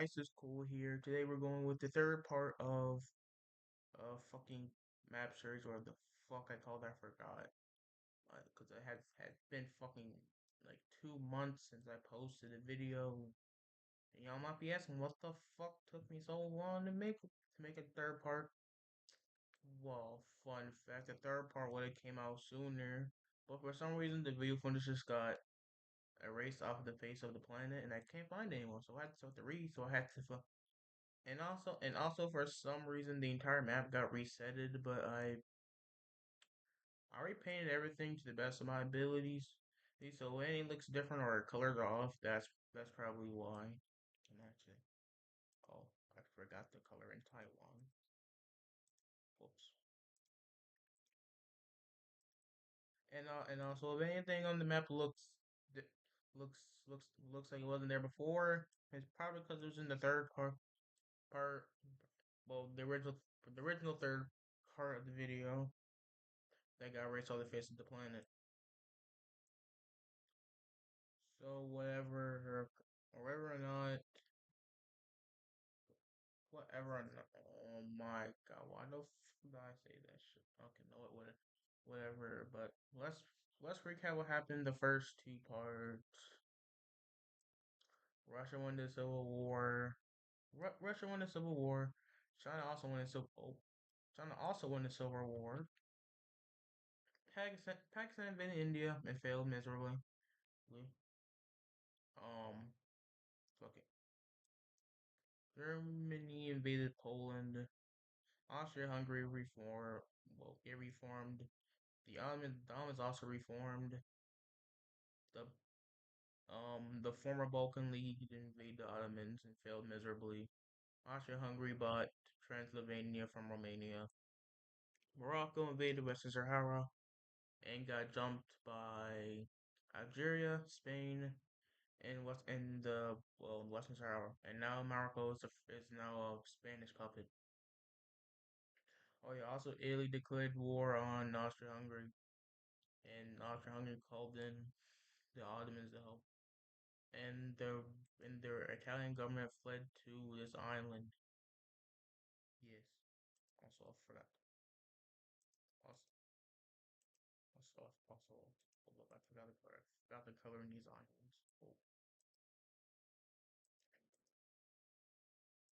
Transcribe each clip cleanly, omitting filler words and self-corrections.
This is cool here. Today we're going with the third part of fucking map series, or the fuck I called that, I forgot. Because it had been fucking like 2 months since I posted a video. And y'all might be asking what the fuck took me so long to make a third part. Well, fun fact, the third part would have came out sooner, but for some reason the video footage just got erased off of the face of the planet, and I can't find it anymore. So I had to start to read. So I had to and also for some reason the entire map got resetted, but I repainted everything to the best of my abilities. So when it looks different or colors are off, that's probably why. And actually, oh, I forgot the color in Taiwan. Whoops. And also, if anything on the map di- looks like it wasn't there before, it's probably because it was in the third part. Well, the original third part of the video that got erased off the face of the planet. So whatever or not, whatever or not. Oh my god, why the did I say that shit? Okay, no, whatever. But let's recap what happened the first two parts. Russia won the Civil War. Russia won the Civil War. China also won the Civil. Oh, China also won the Civil War. Pakistan invaded India and failed miserably. Um, okay. Germany invaded Poland. Austria-Hungary reform. Well, it reformed. The Ottomans also reformed. The the former Balkan League invaded the Ottomans and failed miserably. Austria-Hungary bought Transylvania from Romania. Morocco invaded Western Sahara and got jumped by Algeria, Spain, and Western Sahara. And now Morocco is now a Spanish puppet. Oh yeah, also Italy declared war on Austria-Hungary, and Austria-Hungary called in the Ottomans to help. And their Italian government fled to this island. Yes. Also, I forgot. Also, hold up, I forgot the color. I forgot the color in these islands. Oh,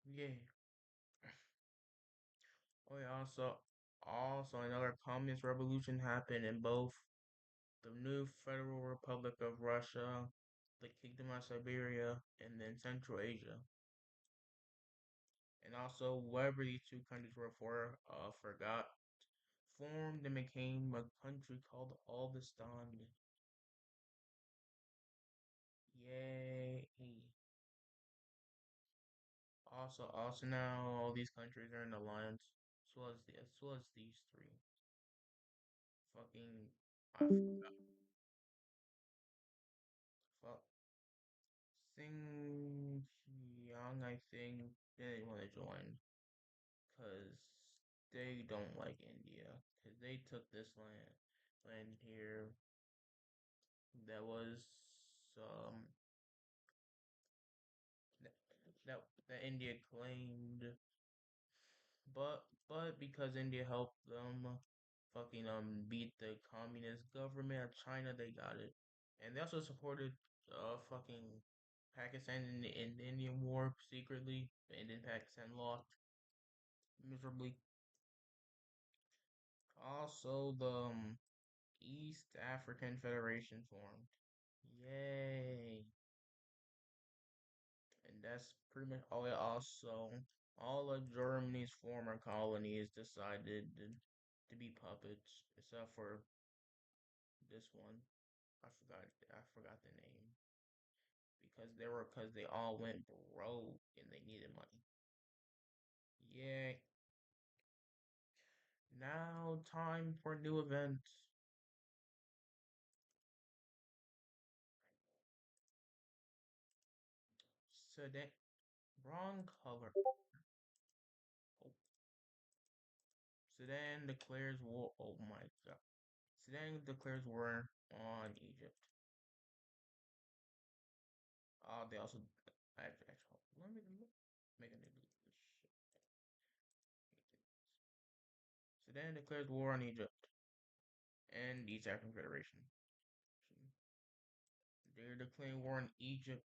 yeah. Oh yeah. Also another communist revolution happened in both the new Federal Republic of Russia, the Kingdom of Siberia, and then Central Asia. And also, wherever these two countries were forgot, formed and became a country called Aldistan. Yay! Also now all these countries are in alliance, as well as these three. Fucking, I forgot. Fuck, Xinjiang, I think they didn't want to join because they don't like India because they took this land here that was um that that India claimed, but because India helped them fucking beat the communist government of China, they got it, and they also supported fucking Pakistan in the Indian War secretly, and then Pakistan lost miserably. Also, the East African Federation formed. Yay! And that's pretty much all. It also, all of Germany's former colonies decided to be puppets, except for this one. I forgot the name because they all went broke and they needed money. Yay! Now time for new events. Sudan, wrong color. Oh, Sudan declares war. Oh my god. Sudan declares war on Egypt. They also, actually, let me make a new shit. Sudan declares war on Egypt and East African Federation. They're declaring war on Egypt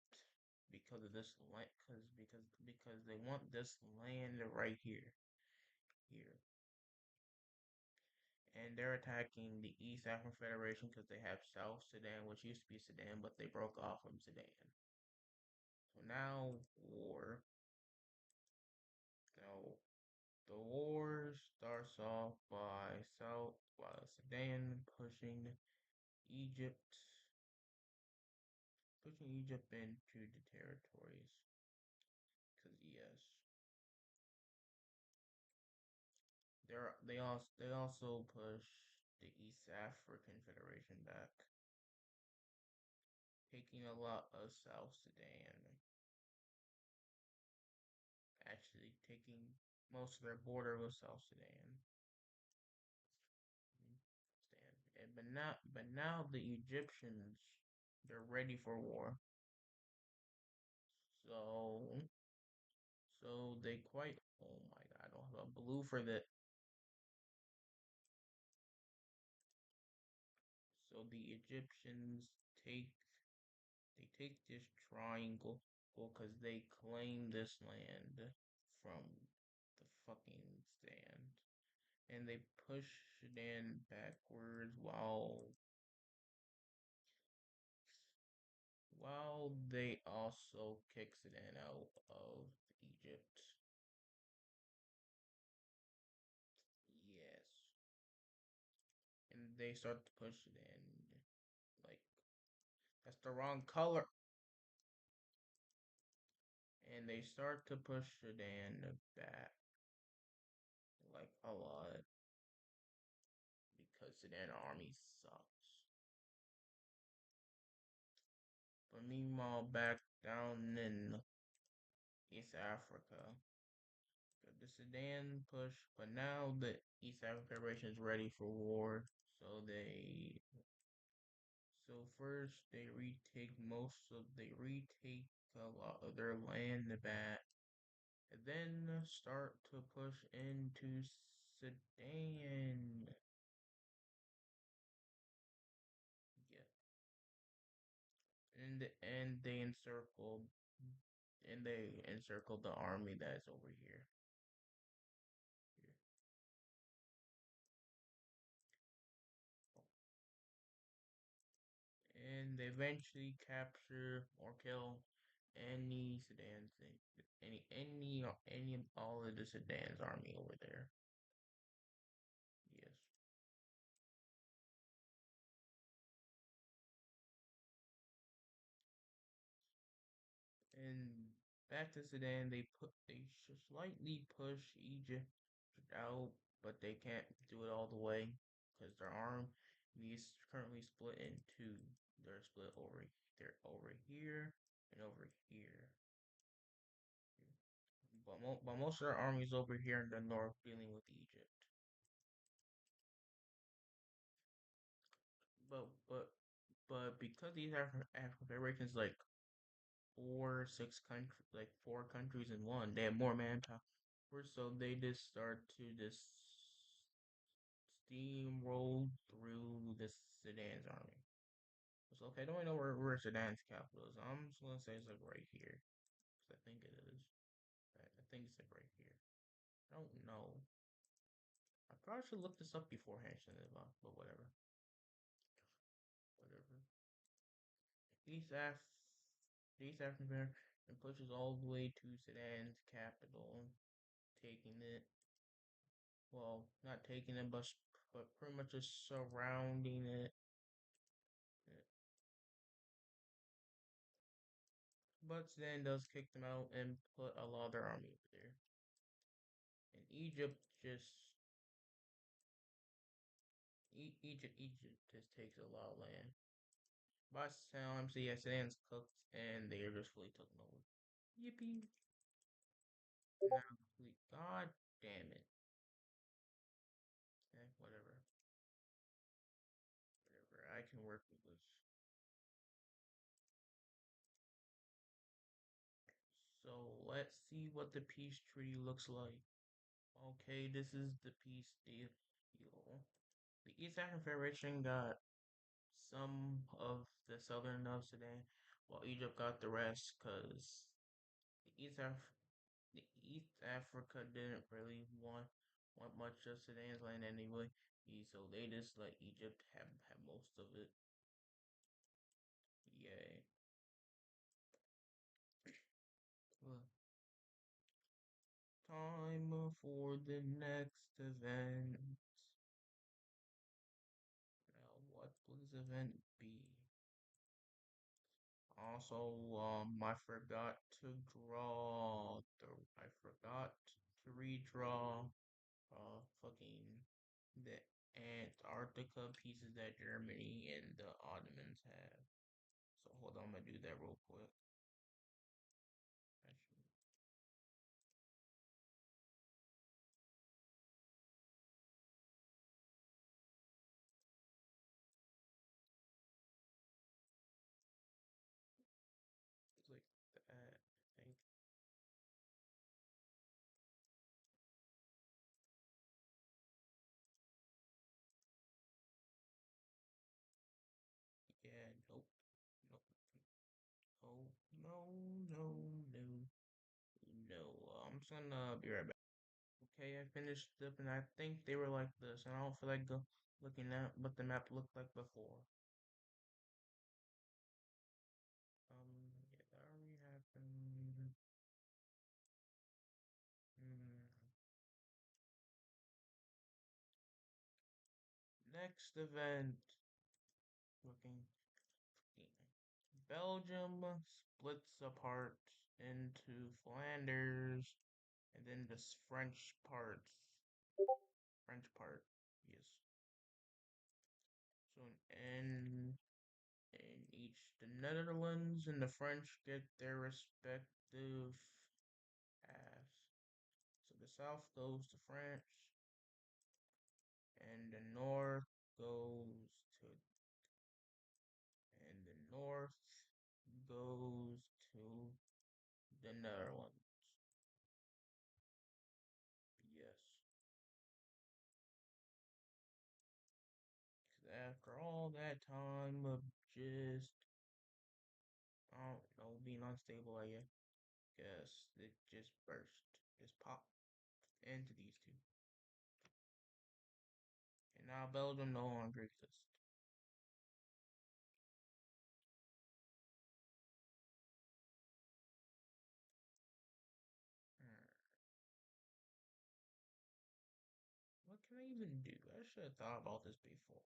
because of this land, because they want this land right here, here, and they're attacking the East African Federation because they have South Sudan, which used to be Sudan, but they broke off from Sudan. So now war. So the war starts off by Sudan Egypt, pushing Egypt into the territories. Cause yes, they also push the East African Federation back, taking a lot of South Sudan. Actually, taking most of their border with South Sudan. But now the Egyptians, they're ready for war. So they quite. Oh my God, I don't have a blue for that. So the Egyptians take they take this triangle because they claim this land from the fucking stand, and they push Sudan backwards while they also kick Sudan out of Egypt. Yes, and they start to push Sudan like that's the wrong color, and they start to push Sudan back like a lot because Sudan army sucks. But meanwhile, back down in East Africa, the Sudan push, but now the East African Federation is ready for war. So first they retake a lot of their land back, and then start to push into Sudan. Yeah, and they encircled the army that's over here. Here. And they eventually capture or kill any Sudan thing, any of all of the Sudan's army over there. Yes. And back to Sudan, they slightly push Egypt out, but they can't do it all the way because their army is currently split in two. They're split over here and over here. But most of their armies over here in the north dealing with Egypt. But but but because these African federations like 4 countries in one, they have more manpower. So they just start to just steamroll through the Sudan's army. So okay, I don't know where Sudan's capital is. I'm just gonna say it's like right here. Cause I think it is. I think it's like right here. I don't know. I probably should look this up beforehand, but whatever. Whatever. East Af East African and pushes all the way to Sudan's capital, taking it. Well, not taking it, but pretty much just surrounding it. But Sudan does kick them out and put a lot of their army over there. And Egypt just takes a lot of land. By the time Sudan's cooked and they're just fully taken over. Yippee! God damn it. Okay, whatever. Whatever. I can work with this. So Let's see what the peace treaty looks like. Okay, this is the peace deal. The East African Federation got some of the southern of Sudan, while Egypt got the rest, cause the the East Africa didn't really want much of Sudan's land anyway, so they just let Egypt have most of it. Yay. Well, time for the next event. Now, what will this event be? Also, I forgot to redraw, fucking the Antarctica pieces that Germany and the Ottomans have. So hold on, I'm gonna do that real quick. Actually, it's like that. I think. Yeah, nope, nope, no, no, no, no, no. I'm just gonna be right back. Okay, I finished up, and I think they were like this, and I don't feel like looking at what the map looked like before. Yeah, that already happened. Hmm. Next event, looking. Belgium splits apart into Flanders, and then this French part, yes. So in each, the Netherlands and the French get their respective halves. So the south goes to France, and the north goes to, and the north goes to the Netherlands. Yes. After all that time of just, I don't know, being unstable, I guess it just just popped into these two. And now Belgium no longer exists. Hmm. What can I even do? I should have thought about this before.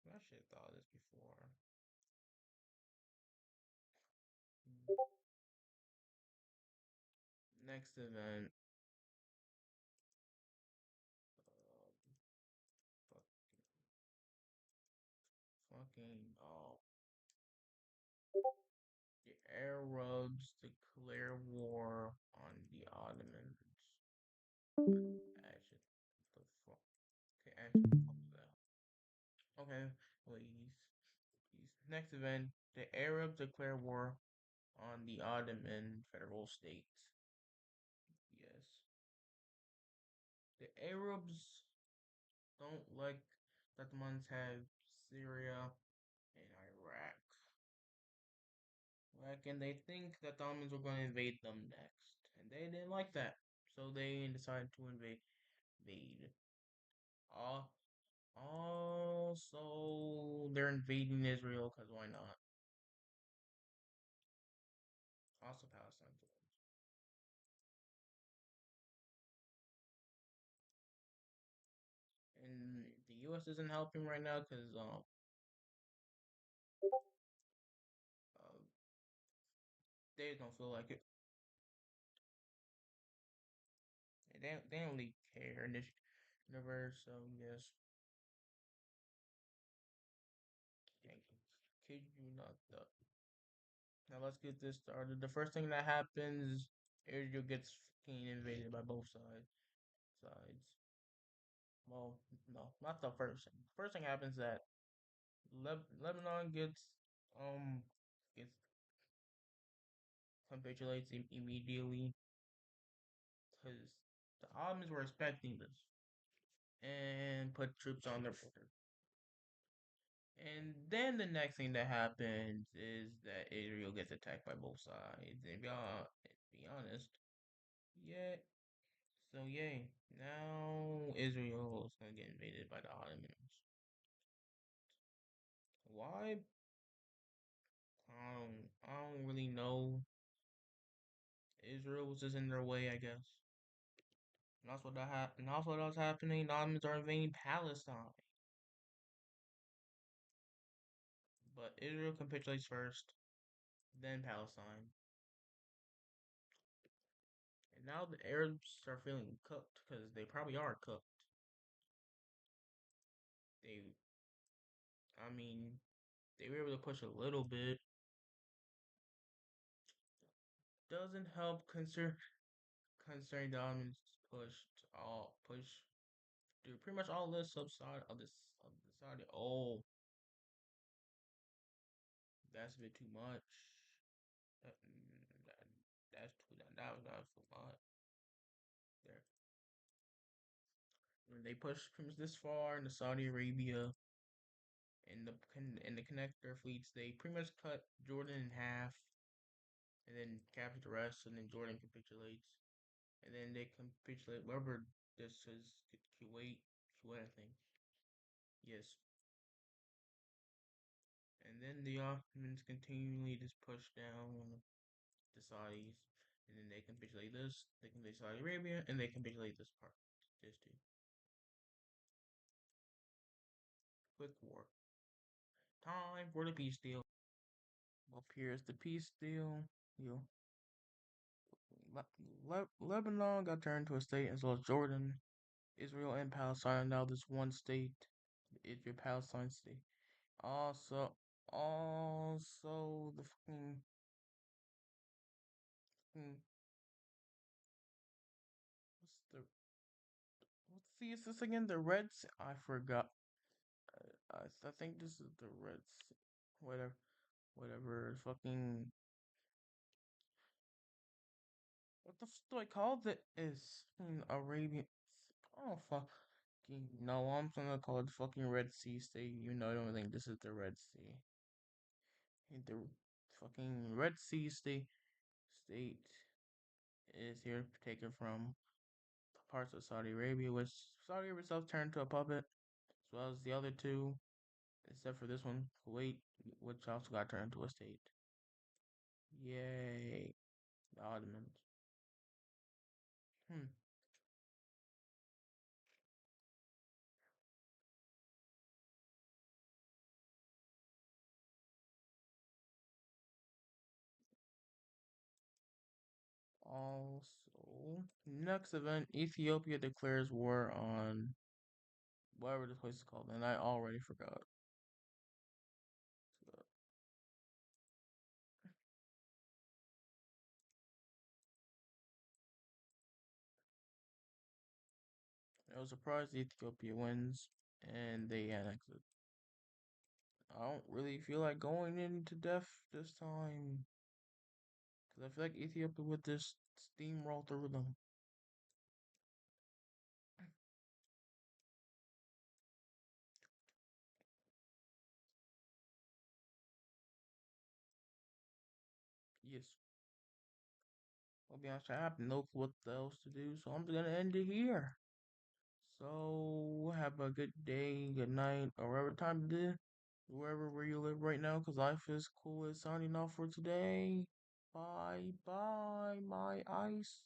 I should have thought of this before. Next event. Fuck, fucking, the Arabs declare war on the Ottomans. Actually, the fuck. Okay, actually, what was that? Okay, please. Please. Next event, the Arabs declare war on the Ottoman federal states. Yes. The Arabs don't like that the Ottomans have Syria and Iraq. Like, and they think that the Ottomans were going to invade them next. And they didn't like that. So they decided to invade. Uh, Also, they're invading Israel because why not? Also, Palestine too. And the U.S. isn't helping right now because uh, they don't feel like it. They don't really care in this universe. So yes, thank you. Kid you not. Now let's get this started. The first thing that happens, Israel gets fucking invaded by both sides. Well, no, not the first thing. First thing happens that Lebanon gets capitulates immediately. Ottomans were expecting this and put troops on their border. And then the next thing that happens is that Israel gets attacked by both sides. And be honest, yeah. So yay, now Israel is gonna get invaded by the Ottomans. Why? I don't really know. Israel was just in their way, I guess. And that's what that happened. And also, that's happening. The Ottomans are invading Palestine, but Israel capitulates first, then Palestine. And now the Arabs are feeling cooked because they probably are cooked. They, I mean, they were able to push a little bit. Doesn't help concerning the Ottomans push dude, pretty much all this subside of the Saudi. Oh, that's a bit too much. That, that that's too that was not too much. There, when they push pretty much this far into Saudi Arabia and the connector fleets, they pretty much cut Jordan in half and then capture the rest, and then Jordan capitulates, and then they capitulate wherever this is Kuwait, I think. Yes, and then the Ottomans continually just push down the Saudis, and then they capitulate this, they capitulate Saudi Arabia, and they capitulate this part. This too. Quick war. Time for the peace deal. Up here is the peace deal. You Lebanon got turned to a state, as well as Jordan, Israel, and Palestine are now this one state. Israel Palestine state. Also the fucking what's the what sea is this again? The Red Sea. I forgot. I think this is the Red Sea. Whatever. Fucking what the fuck do I call it? Is Arabian. Oh fucking no! I'm gonna call it fucking Red Sea State. You know, I don't think this is the Red Sea. The fucking Red Sea state is here taken from parts of Saudi Arabia, which Saudi Arabia itself turned to a puppet, as well as the other two, except for this one, Kuwait, which also got turned into a state. Yay, the Ottomans. Hmm. Also, next event, Ethiopia declares war on whatever this place is called, and I already forgot. So, I was surprised Ethiopia wins, and they annex it. I don't really feel like going into death this time, because I feel like Ethiopia would just steamroll through them. Yes. I'll be honest, I have no clue what else to do, so I'm gonna end it here. So have a good day, good night, or whatever time it is, wherever where you live right now, because life is cool. Is signing off for today. Bye bye, my ice.